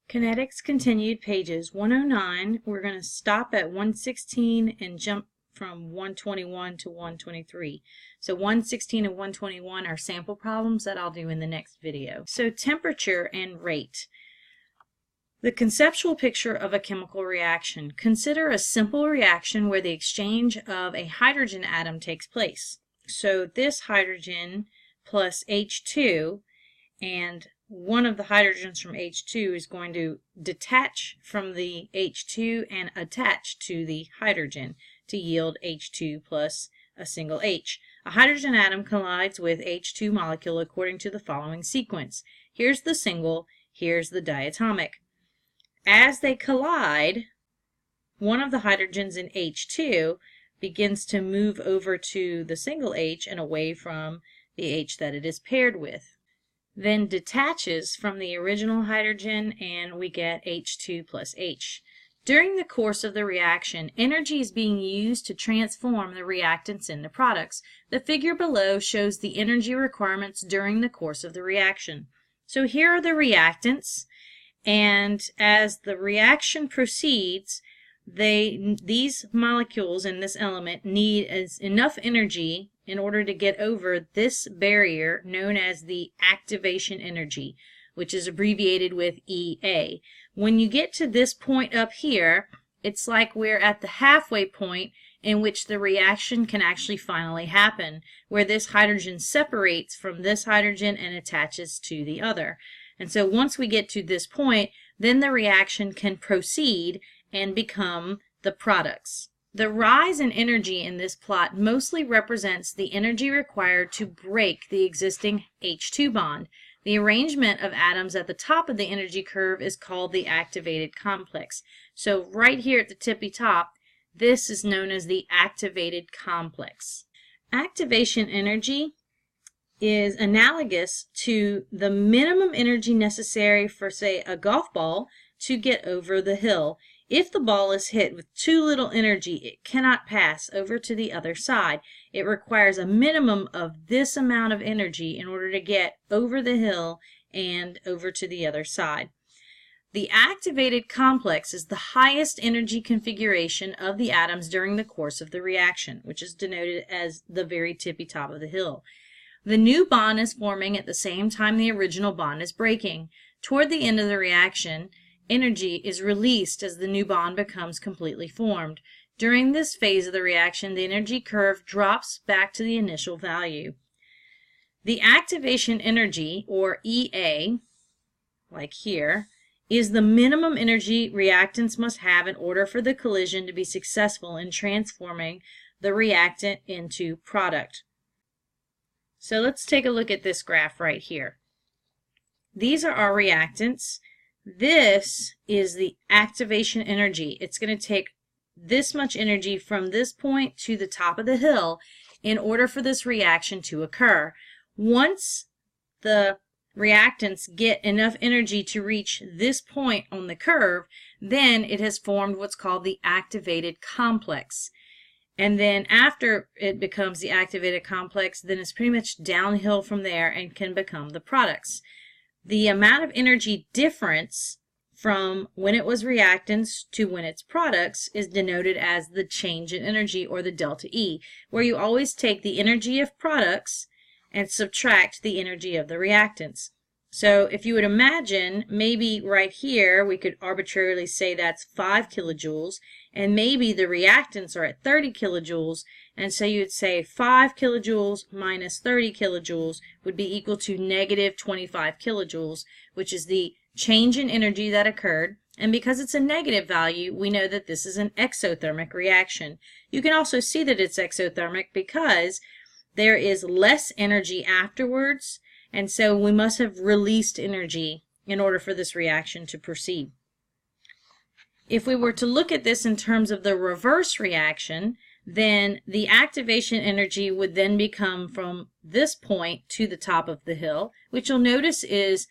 Kinetics continued, pages 109. We're going to stop at 116 and jump from 121 to 123. So 116 and 121 are sample problems that I'll do in the next video. So temperature and rate. The conceptual picture of a chemical reaction. Consider a simple reaction where the exchange of a hydrogen atom takes place. So this hydrogen plus H2, and one of the hydrogens from H2 is going to detach from the H2 and attach to the hydrogen to yield H2 plus a single H. A hydrogen atom collides with H2 molecule according to the following sequence. Here's the single, here's the diatomic. As they collide, one of the hydrogens in H2 begins to move over to the single H and away from the H that it is paired with. Then detaches from the original hydrogen and we get H2 plus H. During the course of the reaction, energy is being used to transform the reactants into products. The figure below shows the energy requirements during the course of the reaction. So here are the reactants, and as the reaction proceeds, these molecules in this element need enough energy in order to get over this barrier known as the activation energy, which is abbreviated with EA. When you get to this point up here, it's like we're at the halfway point in which the reaction can actually finally happen, where this hydrogen separates from this hydrogen and attaches to the other. And so once we get to this point, then the reaction can proceed and become the products. The rise in energy in this plot mostly represents the energy required to break the existing H2 bond. The arrangement of atoms at the top of the energy curve is called the activated complex. So right here at the tippy top, this is known as the activated complex. Activation energy is analogous to the minimum energy necessary for, say, a golf ball to get over the hill. If the ball is hit with too little energy, it cannot pass over to the other side. It requires a minimum of this amount of energy in order to get over the hill and over to the other side. The activated complex is the highest energy configuration of the atoms during the course of the reaction, which is denoted as the very tippy top of the hill. The new bond is forming at the same time the original bond is breaking. Toward the end of the reaction, energy is released as the new bond becomes completely formed. During this phase of the reaction, the energy curve drops back to the initial value. The activation energy, or EA, like here, is the minimum energy reactants must have in order for the collision to be successful in transforming the reactant into product. So let's take a look at this graph right here. These are our reactants. This is the activation energy. It's going to take this much energy from this point to the top of the hill in order for this reaction to occur. Once the reactants get enough energy to reach this point on the curve, then it has formed what's called the activated complex. And then after it becomes the activated complex, then it's pretty much downhill from there and can become the products. The amount of energy difference from when it was reactants to when it's products is denoted as the change in energy, or the delta E, where you always take the energy of products and subtract the energy of the reactants. So if you would imagine, maybe right here we could arbitrarily say that's 5 kilojoules, and maybe the reactants are at 30 kilojoules, and so you would say 5 kilojoules minus 30 kilojoules would be equal to negative 25 kilojoules, which is the change in energy that occurred. And because it's a negative value, we know that this is an exothermic reaction. You can also see that it's exothermic because there is less energy afterwards, and so we must have released energy in order for this reaction to proceed. If we were to look at this in terms of the reverse reaction, then the activation energy would then become from this point to the top of the hill, which you'll notice is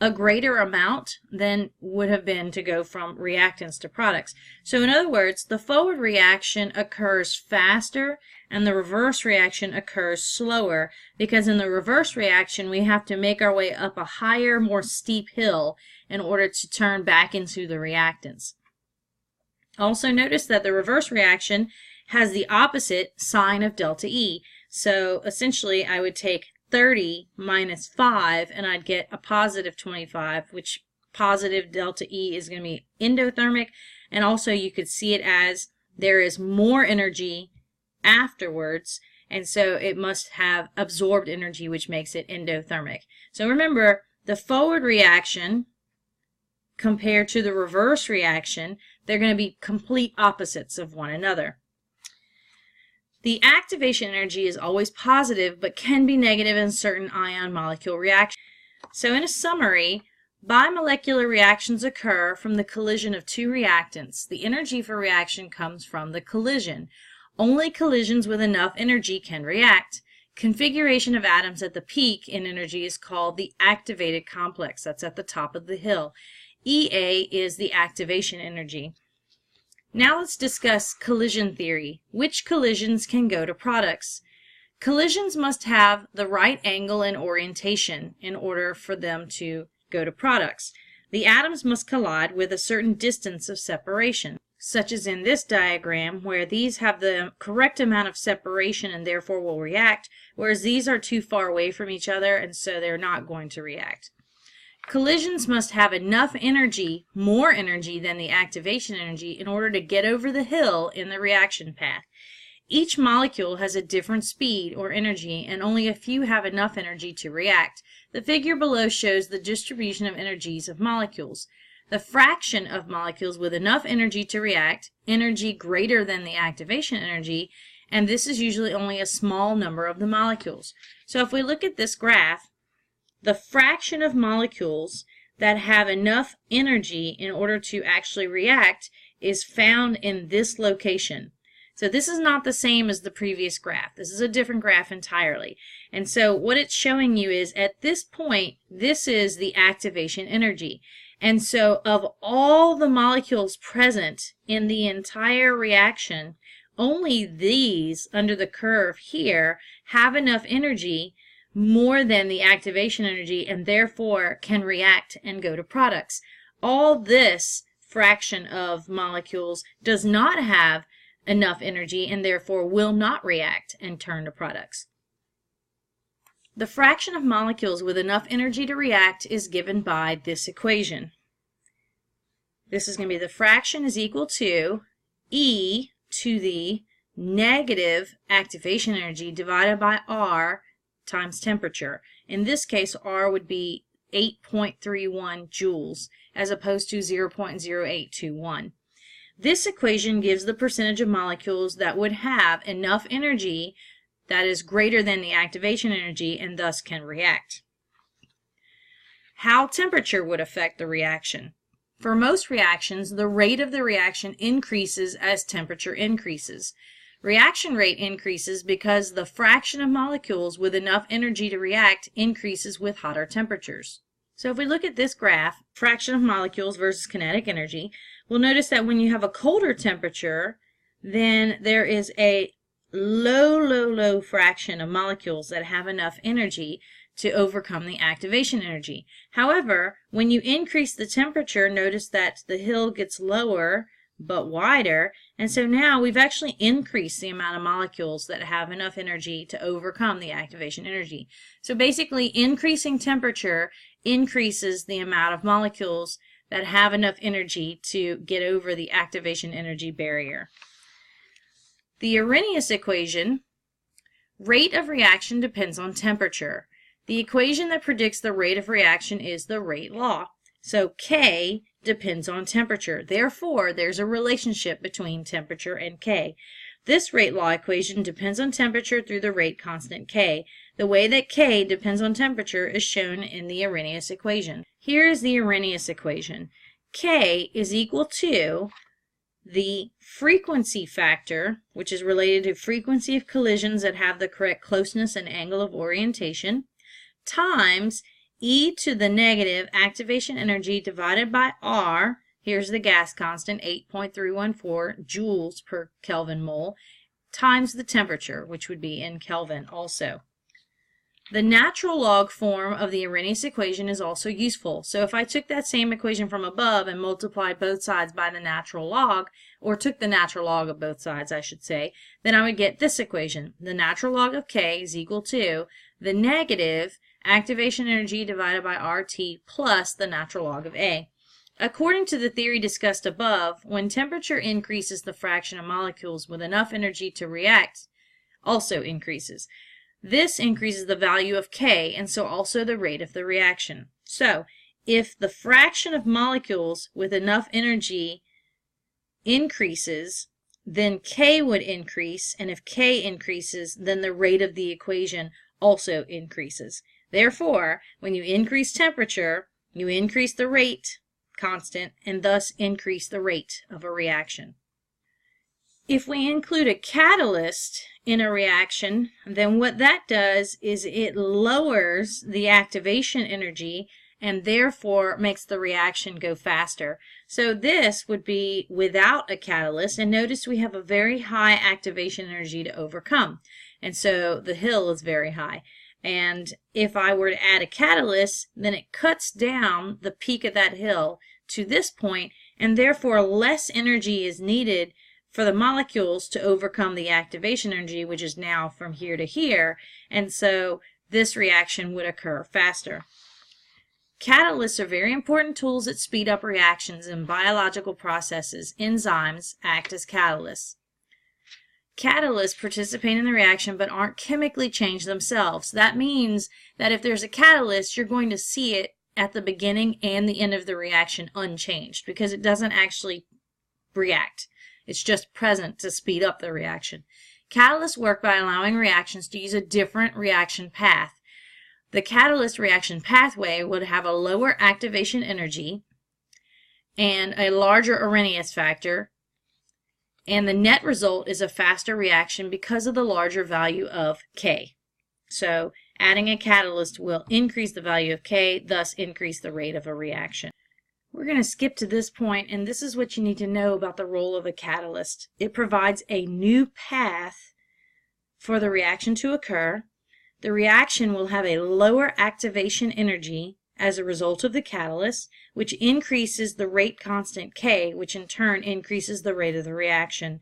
a greater amount than would have been to go from reactants to products. So in other words, the forward reaction occurs faster and the reverse reaction occurs slower, because in the reverse reaction we have to make our way up a higher, more steep hill in order to turn back into the reactants. Also notice that the reverse reaction has the opposite sign of delta E. So essentially I would take 30 minus 5 and I'd get a positive 25, which positive delta E is going to be endothermic, and also you could see it as there is more energy afterwards, and so it must have absorbed energy, which makes it endothermic. So remember, the forward reaction compared to the reverse reaction, they're going to be complete opposites of one another. The activation energy is always positive, but can be negative in certain ion molecule reactions. So in a summary, bimolecular reactions occur from the collision of two reactants. The energy for reaction comes from the collision. Only collisions with enough energy can react. Configuration of atoms at the peak in energy is called the activated complex. That's at the top of the hill. EA is the activation energy. Now let's discuss collision theory. Which collisions can go to products? Collisions must have the right angle and orientation in order for them to go to products. The atoms must collide with a certain distance of separation, such as in this diagram where these have the correct amount of separation and therefore will react, whereas these are too far away from each other and so they're not going to react. Collisions must have enough energy, more energy than the activation energy, in order to get over the hill in the reaction path. Each molecule has a different speed or energy, and only a few have enough energy to react. The figure below shows the distribution of energies of molecules. The fraction of molecules with enough energy to react, energy greater than the activation energy, and this is usually only a small number of the molecules. So if we look at this graph, the fraction of molecules that have enough energy in order to actually react is found in this location. So this is not the same as the previous graph. This is a different graph entirely. And so what it's showing you is at this point, this is the activation energy. And so of all the molecules present in the entire reaction, only these under the curve here have enough energy, more than the activation energy, and therefore can react and go to products. All this fraction of molecules does not have enough energy and therefore will not react and turn to products. The fraction of molecules with enough energy to react is given by this equation. This is going to be the fraction is equal to E to the negative activation energy divided by R times temperature. In this case, R would be 8.31 joules as opposed to 0.0821. This equation gives the percentage of molecules that would have enough energy that is greater than the activation energy and thus can react. How temperature would affect the reaction. For most reactions, the rate of the reaction increases as temperature increases. Reaction rate increases because the fraction of molecules with enough energy to react increases with hotter temperatures. So if we look at this graph, fraction of molecules versus kinetic energy, we'll notice that when you have a colder temperature, then there is a low fraction of molecules that have enough energy to overcome the activation energy. However, when you increase the temperature, notice that the hill gets lower but wider, and so now we've actually increased the amount of molecules that have enough energy to overcome the activation energy. So basically, increasing temperature increases the amount of molecules that have enough energy to get over the activation energy barrier. The Arrhenius equation, rate of reaction depends on temperature. The equation that predicts the rate of reaction is the rate law. So K depends on temperature. Therefore, there's a relationship between temperature and K. This rate law equation depends on temperature through the rate constant K. The way that K depends on temperature is shown in the Arrhenius equation. Here is the Arrhenius equation. K is equal to the frequency factor, which is related to frequency of collisions that have the correct closeness and angle of orientation, times E to the negative activation energy divided by R, here's the gas constant, 8.314 joules per Kelvin mole, times the temperature, which would be in Kelvin also. The natural log form of the Arrhenius equation is also useful. So if I took that same equation from above and multiplied both sides by the natural log, or took the natural log of both sides, I should say, then I would get this equation. The natural log of K is equal to the negative activation energy divided by RT plus the natural log of A. According to the theory discussed above, when temperature increases, the fraction of molecules with enough energy to react also increases. This increases the value of K, and so also the rate of the reaction. So, if the fraction of molecules with enough energy increases, then K would increase, and if K increases, then the rate of the equation also increases. Therefore, when you increase temperature, you increase the rate constant, and thus increase the rate of a reaction. If we include a catalyst in a reaction, then what that does is it lowers the activation energy and therefore makes the reaction go faster. So this would be without a catalyst, and notice we have a very high activation energy to overcome, and so the hill is very high. And if I were to add a catalyst, then it cuts down the peak of that hill to this point, and therefore less energy is needed for the molecules to overcome the activation energy, which is now from here to here, and so this reaction would occur faster. Catalysts are very important tools that speed up reactions in biological processes. Enzymes act as catalysts. Catalysts participate in the reaction but aren't chemically changed themselves. That means that if there's a catalyst, you're going to see it at the beginning and the end of the reaction unchanged because it doesn't actually react. It's just present to speed up the reaction. Catalysts work by allowing reactions to use a different reaction path. The catalyst reaction pathway would have a lower activation energy and a larger Arrhenius factor, and the net result is a faster reaction because of the larger value of K. So adding a catalyst will increase the value of K, thus increase the rate of a reaction. We're going to skip to this point, and this is what you need to know about the role of a catalyst. It provides a new path for the reaction to occur. The reaction will have a lower activation energy as a result of the catalyst, which increases the rate constant K, which in turn increases the rate of the reaction.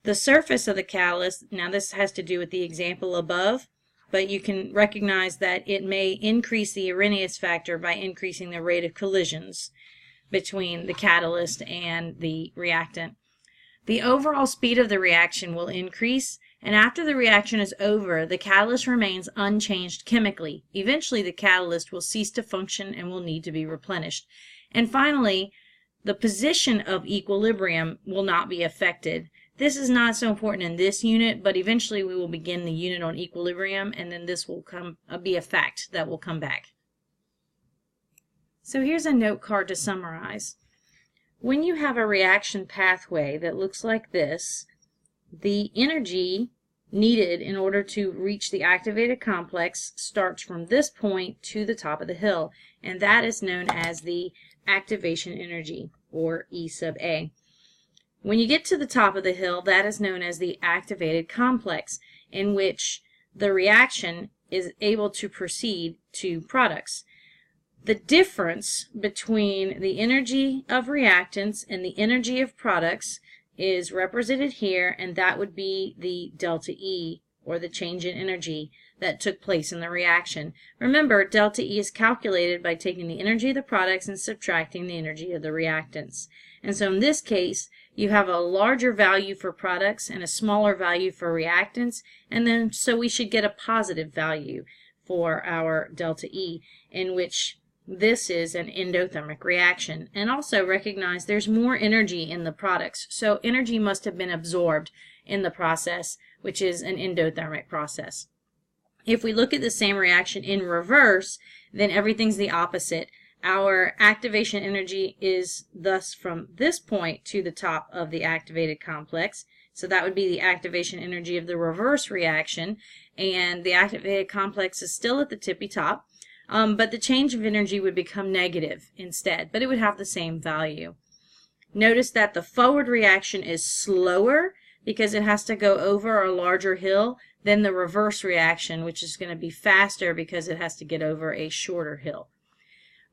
The surface of the catalyst, now this has to do with the example above, but you can recognize that it may increase the Arrhenius factor by increasing the rate of collisions between the catalyst and the reactant. The overall speed of the reaction will increase, and after the reaction is over, the catalyst remains unchanged chemically. Eventually, the catalyst will cease to function and will need to be replenished. And finally, the position of equilibrium will not be affected. This is not so important in this unit, but eventually we will begin the unit on equilibrium, and then this will be a fact that will come back. So here's a note card to summarize. When you have a reaction pathway that looks like this, the energy needed in order to reach the activated complex starts from this point to the top of the hill, and that is known as the activation energy, or E sub A. When you get to the top of the hill, that is known as the activated complex, in which the reaction is able to proceed to products. The difference between the energy of reactants and the energy of products is represented here, and that would be the delta E, or the change in energy that took place in the reaction. Remember, delta E is calculated by taking the energy of the products and subtracting the energy of the reactants. And so in this case, you have a larger value for products and a smaller value for reactants, and then so we should get a positive value for our delta E, in which this is an endothermic reaction. And also recognize there's more energy in the products, so energy must have been absorbed in the process, which is an endothermic process. If we look at the same reaction in reverse, then everything's the opposite. Our activation energy is thus from this point to the top of the activated complex. So that would be the activation energy of the reverse reaction, and the activated complex is still at the tippy top. but the change of energy would become negative instead, but it would have the same value. Notice that the forward reaction is slower because it has to go over a larger hill than the reverse reaction, which is going to be faster because it has to get over a shorter hill.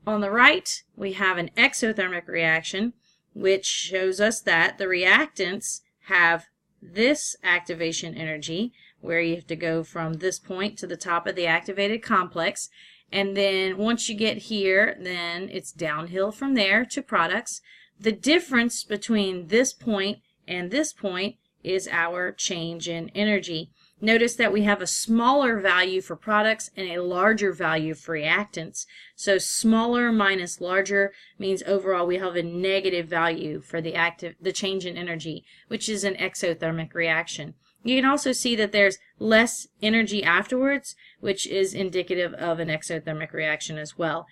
On the right, we have an exothermic reaction, which shows us that the reactants have this activation energy, where you have to go from this point to the top of the activated complex, and then once you get here, then it's downhill from there to products. The difference between this point and this point is our change in energy. Notice that we have a smaller value for products and a larger value for reactants. So smaller minus larger means overall we have a negative value for the change in energy, which is an exothermic reaction. You can also see that there's less energy afterwards, which is indicative of an exothermic reaction as well.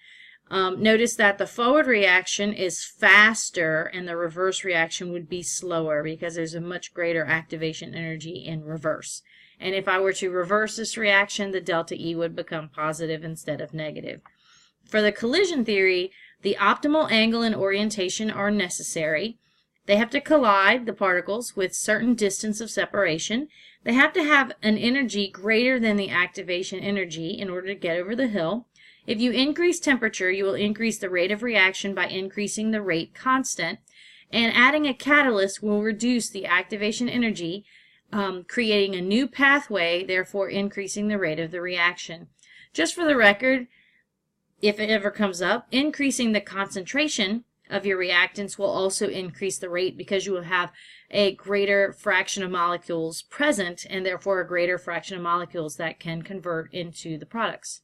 Notice that the forward reaction is faster and the reverse reaction would be slower because there's a much greater activation energy in reverse. And if I were to reverse this reaction, the delta E would become positive instead of negative. For the collision theory, the optimal angle and orientation are necessary. They have to collide, the particles, with certain distance of separation. They have to have an energy greater than the activation energy in order to get over the hill. If you increase temperature, you will increase the rate of reaction by increasing the rate constant. And adding a catalyst will reduce the activation energy, creating a new pathway, therefore increasing the rate of the reaction. Just for the record, if it ever comes up, increasing the concentration of your reactants will also increase the rate because you will have a greater fraction of molecules present and therefore a greater fraction of molecules that can convert into the products.